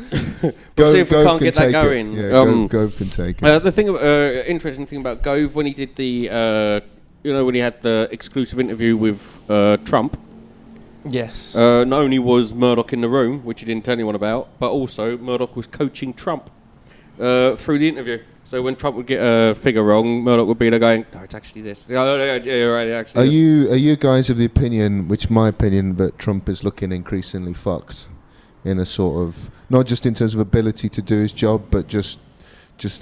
if we can't get that going. Gove can take it. The interesting thing about Gove, when he did the, when he had the exclusive interview with Trump, Yes. Not only was Murdoch in the room, which he didn't tell anyone about, but also Murdoch was coaching Trump through the interview. So when Trump would get a figure wrong, Murdoch would be there going, "No, it's actually this." Yeah, right. Actually, Are you guys of the opinion, which my opinion, that Trump is looking increasingly fucked, in a sort of not just in terms of ability to do his job, but just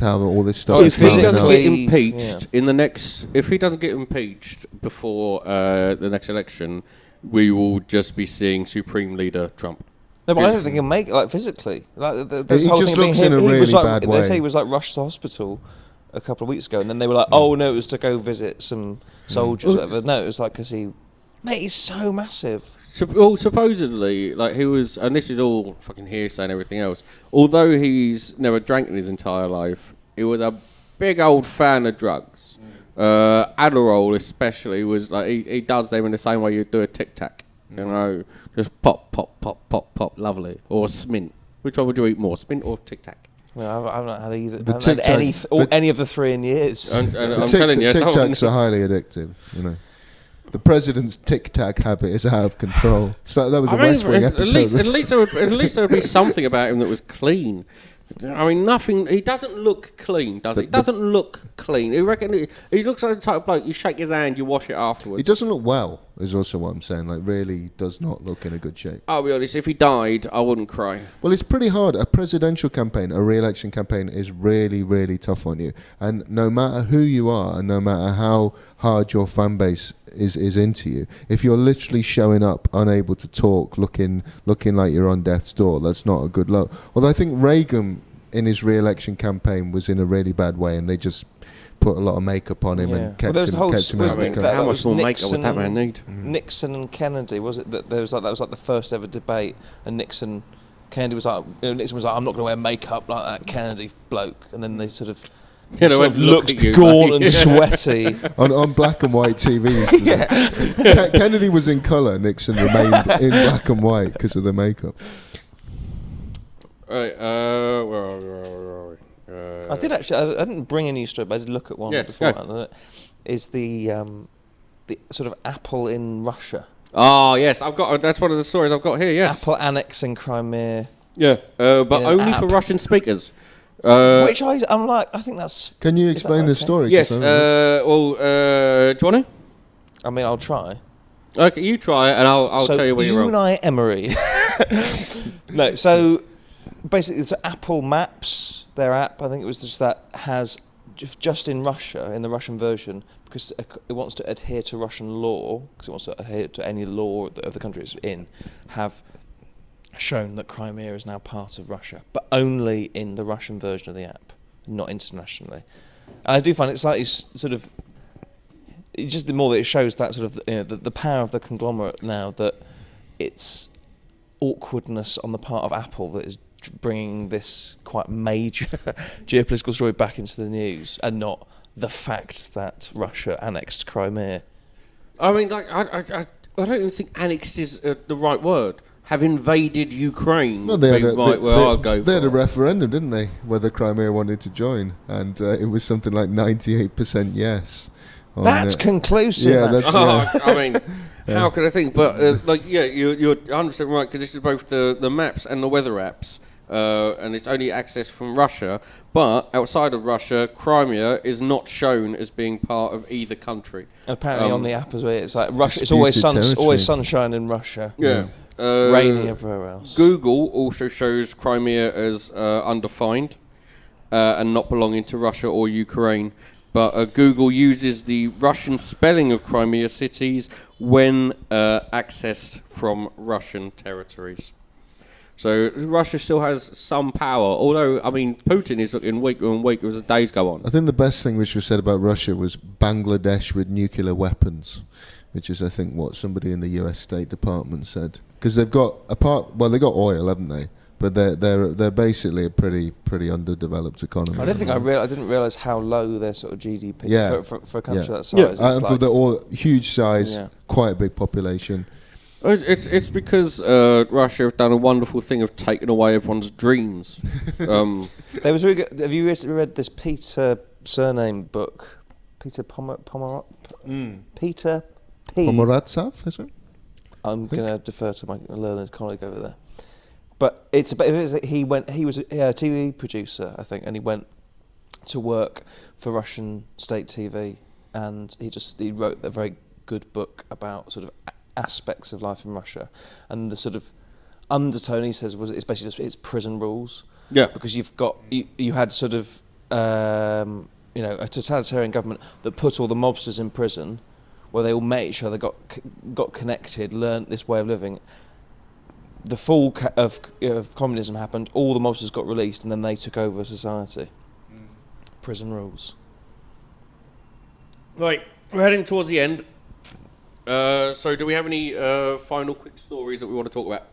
how all this stuff is if he doesn't out. get impeached in the next, if he doesn't get impeached before the next election, we will just be seeing Supreme Leader Trump. No, but I don't think he'll make it, like, physically. Like, He just looks in a really bad way. They say he was, like, rushed to hospital a couple of weeks ago, and then they were like, oh, no, it was to go visit some soldiers or whatever. No, it was like because he... Mate, he's so massive. Well, supposedly, like, he was... And this is all fucking hearsay and everything else. Although he's never drank in his entire life, he was a big old fan of drugs. Adderall especially was, like, he does them in the same way you do a Tic Tac. You know, just pop, pop, pop, pop, pop, lovely. Or Smint. Which one would you eat more, Smint or Tic Tac? Well, I've not had either. The I haven't had any of the three in years. And I'm telling you, Tic Tacs are highly addictive. You know, the president's Tic Tac habit is out of control. So that was a West Wing episode. At least there would be something about him that was clean. I mean, nothing. He doesn't look clean, does he? He doesn't look clean. You reckon he looks like the type of bloke. You shake his hand, you wash it afterwards. He doesn't look well. Is also what I'm saying. Like, really does not look in a good shape. I'll be honest. If he died, I wouldn't cry. Well, it's pretty hard. A presidential campaign, a re-election campaign, is really, really tough on you. And no matter who you are, and no matter how hard your fan base is into you, if you're literally showing up unable to talk, looking like you're on death's door, that's not a good look. Although I think Reagan in his re-election campaign was in a really bad way, and they just put a lot of makeup on him and kept him out of the how much more makeup would that man need? Nixon and Kennedy, was it that that was like the first ever debate, and Kennedy was like, Nixon was like, I'm not going to wear makeup like that Kennedy bloke, and then they sort of looked gaunt and sweaty on black and white TV. Kennedy was in colour. Nixon remained in black and white because of the makeup. Right, where are we? I did actually. I didn't bring a news story, but I did look at one before. Is the sort of Apple in Russia? Oh yes, I've got. That's one of the stories I've got here. Yes, Apple annexing Crimea. Yeah, but only for Russian speakers. Which I'm like, I think that's... Can you explain the story? Yes, do you want to? I mean, I'll try. Okay, you try it, and I'll tell you where you're wrong. Unai Emery. No, so basically it's Apple Maps, their app, I think it was just that, has just in Russia, in the Russian version, because it wants to adhere to Russian law, because it wants to adhere to any law of the country it's in, have shown that Crimea is now part of Russia, but only in the Russian version of the app, not internationally. And I do find it's slightly sort of, it's just the more that it shows that sort of the power of the conglomerate now, that it's awkwardness on the part of Apple that is bringing this quite major geopolitical story back into the news, and not the fact that Russia annexed Crimea. I mean, like, I don't even think annexed is the right word. Have invaded Ukraine. Well, they had a referendum, didn't they, whether Crimea wanted to join, and it was something like 98% yes. That's conclusive. Yeah, that's. I mean, how could I think? But you're 100% right, because this is both the maps and the weather apps, and it's only accessed from Russia. But outside of Russia, Crimea is not shown as being part of either country. Apparently, on the app as well, it's like Russia. It's always sunshine in Russia. Yeah. Rainy everywhere else. Google also shows Crimea as undefined and not belonging to Russia or Ukraine. But Google uses the Russian spelling of Crimea cities when accessed from Russian territories. So Russia still has some power, although, I mean, Putin is looking weaker and weaker as the days go on. I think the best thing which was said about Russia was Bangladesh with nuclear weapons, which is, I think, what somebody in the US State Department said. Because they've got they got oil, haven't they? But they're basically a pretty underdeveloped economy. I didn't realise how low their sort of GDP for a country that size. Yeah, and for the huge size, quite a big population. It's because Russia have done a wonderful thing of taking away everyone's dreams. There was really good, have you read this Peter surname book? Peter Peter P. Pomerantsev, is it? I'm going to defer to my learned colleague over there. But he was a TV producer, I think, and he went to work for Russian state TV, and he wrote a very good book about sort of aspects of life in Russia, and the sort of undertone he says it's basically just it's prison rules. Yeah. Because you had sort of a totalitarian government that put all the mobsters in prison, where they all met each other, got connected, learned this way of living. The fall of communism happened, all the mobsters got released, and then they took over society. Prison rules. Right, we're heading towards the end. So do we have any final quick stories that we want to talk about?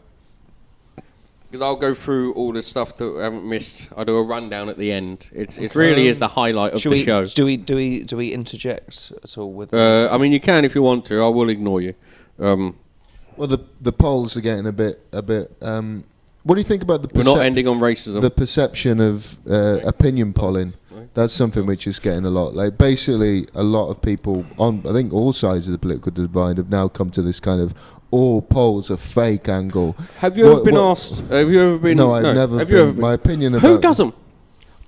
Because I'll go through all the stuff that we haven't missed. I'll do a rundown at the end. It really is the highlight of the show. Do we interject at all with? I mean, you can if you want to. I will ignore you. Well, the polls are getting a bit. What do you think about the? We're not ending on racism. The perception of opinion polling. That's something which is getting a lot. Like basically, a lot of people on I think all sides of the political divide have now come to this kind of all polls are fake angle. Have you ever been asked? Have you ever been? No, I've never. Have been. you ever been? My opinion about Who doesn't?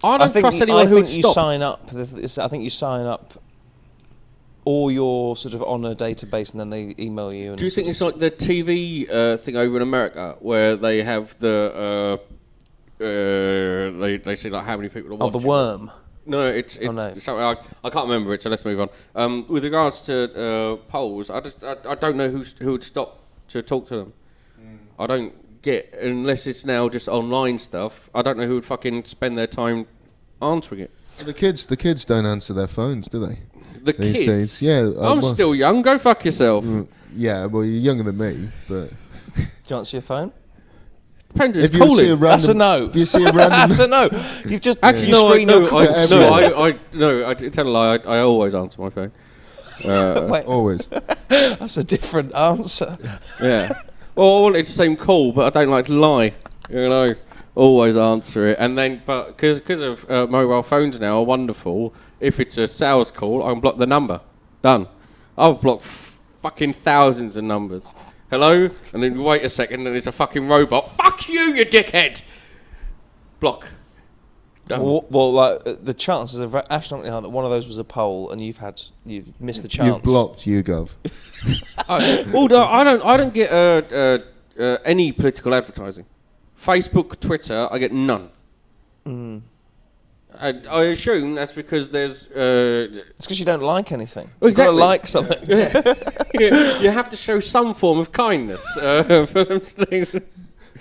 I don't trust anyone who would stop. I think you sign up. Or you're sort of on a database and then they email you. And do you think it's like the TV thing over in America where they have the they say like how many people are watching? Oh, the worm. No, it's something I can't remember it. So let's move on. With regards to polls, I don't know who would stop to talk to them. I don't get unless it's now just online stuff. I don't know who would fucking spend their time answering it. The kids don't answer their phones, do they? The these kids? Days. Yeah. I'm still young. Go fuck yourself. Yeah, well, you're younger than me, but... Do you answer your phone? Depends if who's you see calling. a random, That's a no. If you see a random... That's a no. You've just... Actually, you screen your calls. I tell a lie. I always answer my phone. Wait, Always. that's a different answer. Yeah. Well, I want it's the same call, but I don't like to lie. You know, always answer it. And then, but because of mobile phones now are wonderful, if it's a sales call, I can block the number. Done. I've blocked fucking thousands of numbers. Hello? And then wait a second and it's a fucking robot. Fuck you, you dickhead! Block. Done. Well, like the chances are astronomically high that one of those was a poll and you've missed the chance. You've blocked YouGov. I don't get any political advertising. Facebook, Twitter, I get none. I assume that's because there's... it's because you don't like anything. Exactly. You've got to like something. Yeah. You have to show some form of kindness for them to think...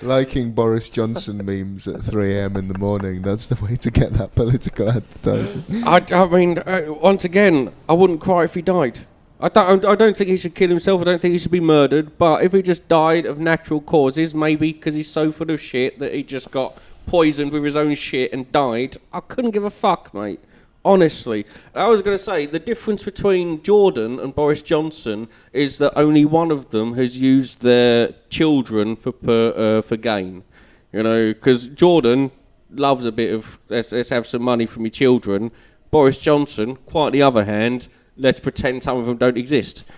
Liking Boris Johnson memes at 3 a.m. in the morning, that's the way to get that political advertising. I mean, once again, I wouldn't cry if he died. I don't think he should kill himself. I don't think he should be murdered. But if he just died of natural causes, maybe because he's so full of shit that he just got poisoned with his own shit and died, I couldn't give a fuck, mate. Honestly. I was going to say, the difference between Jordan and Boris Johnson is that only one of them has used their children for gain. You know, because Jordan loves a bit of, let's have some money from your children. Boris Johnson, quite the other hand, let's pretend some of them don't exist.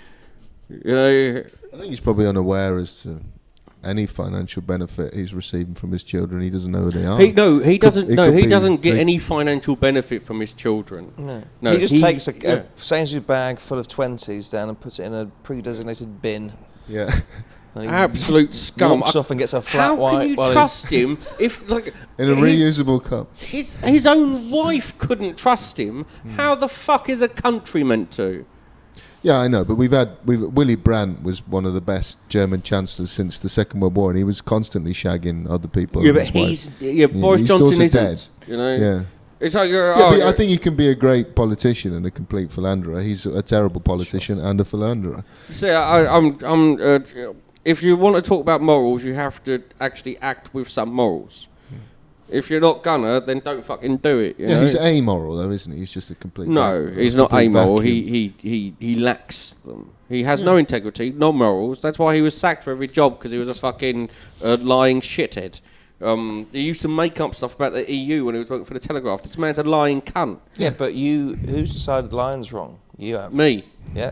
You know, I think he's probably unaware as to any financial benefit he's receiving from his children. He doesn't know who they are. He doesn't get any financial benefit from his children. No, he just takes a Sainsbury's bag full of 20s down and puts it in a pre-designated bin. Yeah. Absolute scum. Walks off and gets a flat white. How can you trust him if, like, in a reusable cup? His own wife couldn't trust him. How the fuck is a country meant to? Yeah, I know, but Willy Brandt was one of the best German chancellors since the Second World War, and he was constantly shagging other people. Yeah, but Boris Johnson isn't. Dead. You know. Yeah. It's like but I think you can be a great politician and a complete philanderer. He's a terrible politician and a philanderer. See, I'm if you want to talk about morals, you have to actually act with some morals. If you're not gonna, then don't fucking do it. You know? He's amoral though, isn't he? He's just a complete... he's not amoral. He lacks them. He has no integrity, no morals. That's why he was sacked for every job, because he was a fucking lying shithead. He used to make up stuff about the EU when he was working for the Telegraph. This man's a lying cunt. Yeah, but who's decided lying's wrong? You have. Me. Yeah.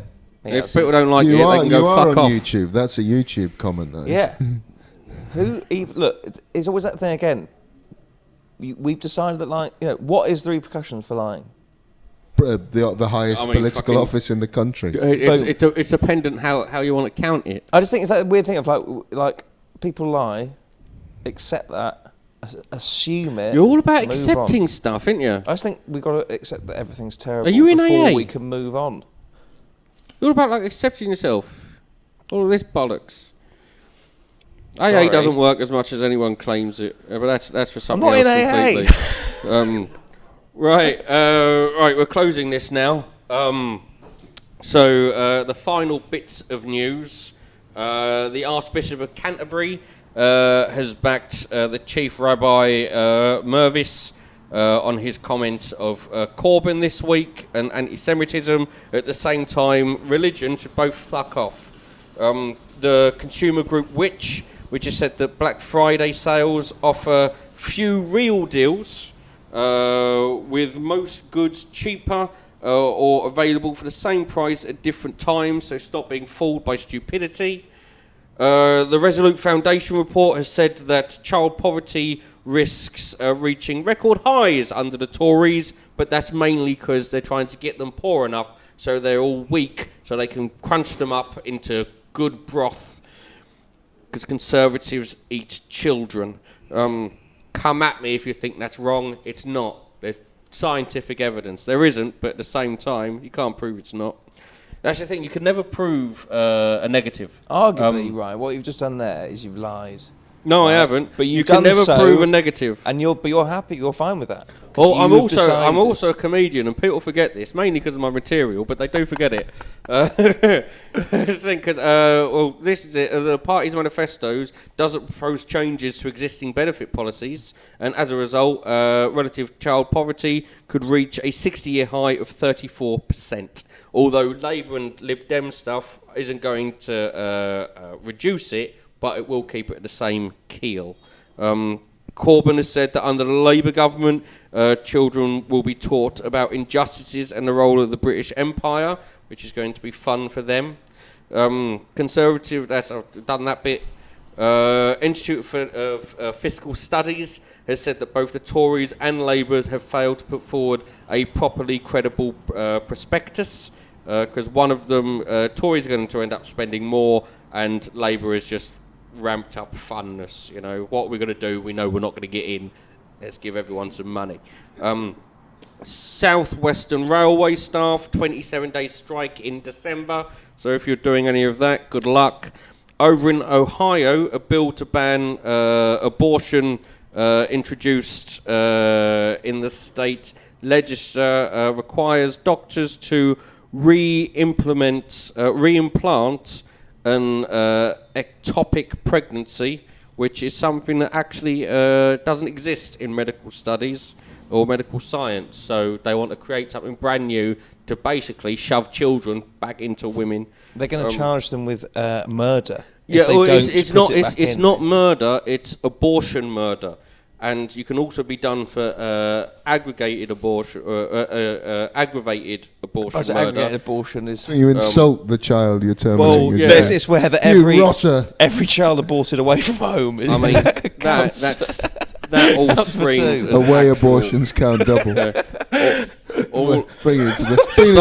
If people don't like it, they can go you are fuck on off. YouTube. That's a YouTube comment, though. Yeah. Look, it's always that thing again. We've decided that, like, what is the repercussions for lying? The highest political office in the country. It's dependent how you want to count it. I just think it's that weird thing of like people lie, accept that, assume it. You're all about move accepting on. stuff, aren't you? I just think we've got to accept that everything's terrible Are you in before AA? we can move on. You're all about like accepting yourself. All of this bollocks. Sorry. AA doesn't work as much as anyone claims it, but that's for something I'm not else in AA. completely. Right, we're closing this now. So the final bits of news. The Archbishop of Canterbury has backed the Chief Rabbi Mervis on his comments of Corbyn this week and anti-Semitism. At the same time, religion should both fuck off. The consumer group which has said that Black Friday sales offer few real deals, with most goods cheaper or available for the same price at different times, so stop being fooled by stupidity. The Resolute Foundation report has said that child poverty risks reaching record highs under the Tories, but that's mainly because they're trying to get them poor enough so they're all weak, so they can crunch them up into good broth, because Conservatives eat children. Come at me if you think that's wrong. It's not. There's scientific evidence. There isn't, but at the same time, you can't prove it's not. That's the thing. You can never prove a negative. Arguably, right. What you've just done there is you've lied. No, right? I haven't. But you can never prove a negative. And you're happy. You're fine with that. Well, I'm also a comedian, and people forget this mainly because of my material, but they do forget it. Because this is it. The party's manifestos doesn't propose changes to existing benefit policies, and as a result, relative child poverty could reach a 60-year high of 34%. Although Labour and Lib Dem stuff isn't going to reduce it, but it will keep it at the same keel. Corbyn has said that under the Labour government, children will be taught about injustices and the role of the British Empire, which is going to be fun for them. Conservative, I've done that bit. Institute for Fiscal Studies has said that both the Tories and Labour have failed to put forward a properly credible prospectus, because one of them, Tories are going to end up spending more, and Labour is just ramped up funness. What we're going to do, we know we're not going to get in. Let's give everyone some money. South Western Railway staff, 27-day strike in December. So if you're doing any of that, good luck. Over in Ohio, a bill to ban abortion introduced in the state legislature requires doctors to reimplant an ectopic pregnancy, which is something that actually doesn't exist in medical studies or medical science. So they want to create something brand new to basically shove children back into women. They're going to charge them with murder. Yeah, well, it's not murder, it's abortion murder. And you can also be done for aggravated abortion murder. Aggravated abortion is... You insult the child you're terminating. Well, yeah. It's where every child aborted away from home. I mean, that all screams... Away abortions count double. Bring it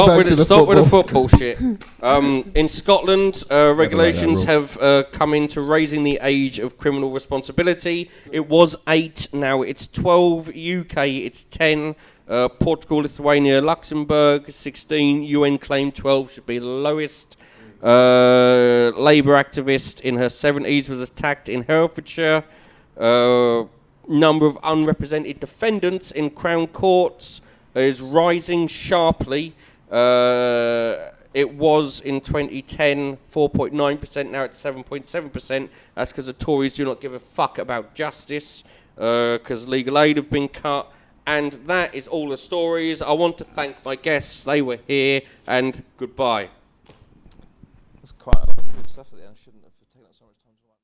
back to the Stop with the football shit. In Scotland, regulations have come into raising the age of criminal responsibility. It was 8, now it's 12. UK, it's 10. Portugal, Lithuania, Luxembourg, 16. UN claim 12 should be the lowest. Labour activist in her 70s was attacked in Herefordshire. Number of unrepresented defendants in Crown Courts is rising sharply. It was in 2010 4.9%, now it's 7.7%. That's because the Tories do not give a fuck about justice, because legal aid have been cut. And that is all the stories. I want to thank my guests. They were here, and goodbye. There's quite a lot of good stuff at the end. I shouldn't have taken that so much time to write.